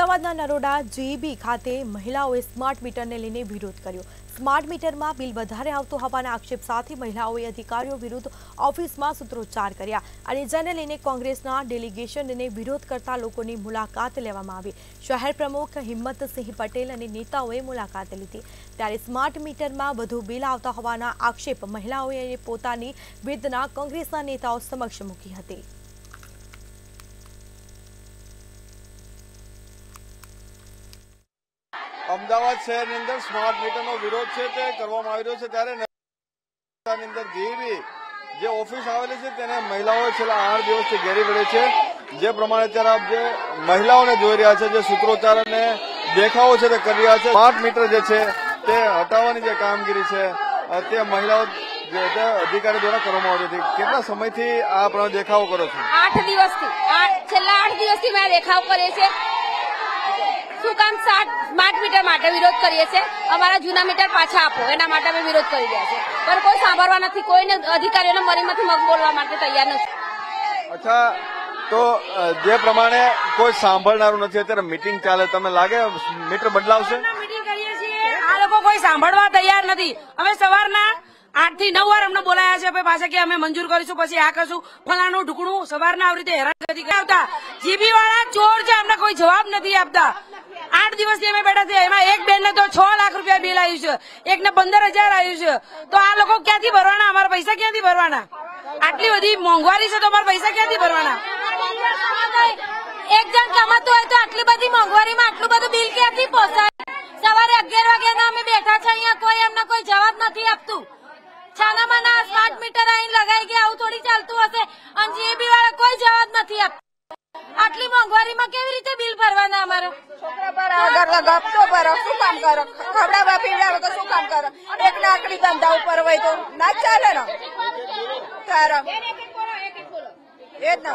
અમદાવાદના નરોડા જેબી ખાતે મહિલાઓએ સ્માર્ટ મીટરને લઈને વિરોધ કર્યો। સ્માર્ટ મીટરમાં બિલ વધારે આવતું હોવાના આક્ષેપ સાથે મહિલાઓએ અધિકારીઓ વિરુદ્ધ ઓફિસમાં સૂત્રોચ્ચાર કર્યા અને જેને લઈને કોંગ્રેસના ડેલિગેશનને વિરોધ કરતા લોકોની મુલાકાત લેવામાં આવી। શહેર પ્રમુખ હિંમતસિંહ પટેલ અને નેતાઓએ મુલાકાત લીધી ત્યારે સ્માર્ટ મીટરમાં વધુ બિલ આવતા હોવાના આક્ષેપ મહિલાઓએ પોતાની વેદના કોંગ્રેસના નેતાઓ સમક્ષ મૂકી હતી। અમદાવાદ શહેરની અંદર સ્માર્ટ મીટરનો વિરોધ છે તે કરવામાં આવી રહ્યો છે ત્યારે નરોડાની અંદર જેબી જે ઓફિસ આવેલી છે તેને મહિલાઓ છેલ્લા 8 દિવસથી ઘેરી પડે છે। જે પ્રમાણે અત્યારે આપ જે મહિલાઓને જોઈ રહ્યા છે, જે સૂત્રોચ્ચાર અને દેખાવો છે તે કરી રહ્યા છે। સ્માર્ટ મીટર જે છે તે હટાવવાની જે કામગીરી છે તે મહિલાઓ અધિકારી દ્વારા કરવામાં આવી હતી। કેટલા સમયથી આ પ્રમાણે દેખાવો કરો છો? 8 દિવસથી છેલ્લા 8 દિવસથી મેં દેખાવ કરીએ છે। શું કામ સ્માર્ટ મીટર માટે વિરોધ કરીએ છીએ। અમારા જૂના મીટર પાછા આપો એના માટે અમે વિરોધ કરી રહ્યા છીએ, પણ કોઈ સાંભળવા નથી, કોઈને અધિકારીઓને મરીમાંથી મગ બોલવા માટે તૈયાર નથી। અચ્છા, તો જે પ્રમાણે કોઈ સાંભળનારું નથી, અત્યારે મીટિંગ ચાલે, તમને લાગે મીટર બદલાવશે? મીટિંગ કરીએ છીએ, આ લોકો કોઈ સાંભળવા તૈયાર નથી। અમે સવારના 8 થી 9 વાર અમને બોલાયા છે, પાછા કે અમે મંજૂર કરીશું, પછી આ કરશું, ફલાણું ઢુકણું, સવારના આવી રીતે હેરાનગતિ આવતા જીબી વાળા ચોર છે, અમને કોઈ જવાબ નથી આપતા। 8 દિવસથી અમે બેઠા છીએ, એમાં એક બેન ને તો 6 લાખ રૂપિયા બિલ આવ્યું છે, એકને 15,000 આવ્યું છે। તો આ લોકો ક્યાંથી ભરવાના? અમારા પૈસા ક્યાંથી ભરવાના? આટલી બધી મોંઘવારી છે તો અમારા પૈસા ક્યાંથી ભરવાના? એક જણ કમાતું હોય તો આટલી બધી મોંઘવારીમાં આટલું બધું બિલ ક્યાંથી પહોંચાય? સવારે 11 વાગ્યાના અમે બેઠા છે, અહીંયા કોઈ એમને કોઈ જવાબ નથી આપતું। છાનામાના સ્માર્ટ મીટર અહીં લગાઈ ગયા, આવું થોડી ચાલતું હશે? અને જીબી વાળા કોઈ જવાબ નથી આપતું। આટલી મોંઘવારીમાં કેવી રીતે બિલ ભરવાના? અમારે છોકરા પર આગળ ગપતો ભરો, શું કામ કરો? ખવડાવવા પીવડાવો તો શું કામ કરો? એક લાકડી ધંધા ઉપર હોય તો ના ચાલે ને? તારા એ જ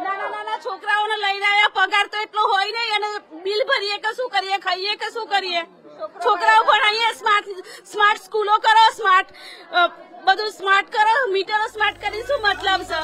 નાના છોકરાઓને લઈને આવ્યા, પગાર તો એટલો હોય નહીં, અને બિલ ભરીએ કે શું કરીએ, ખાઈએ કે શું કરીએ? છોકરાઓ ભણાવીએ, સ્માર્ટ સ્કૂલો કરો, સ્માર્ટ બધું સ્માર્ટ કરો, મીટરો સ્માર્ટ કરી શું મતલબ છે?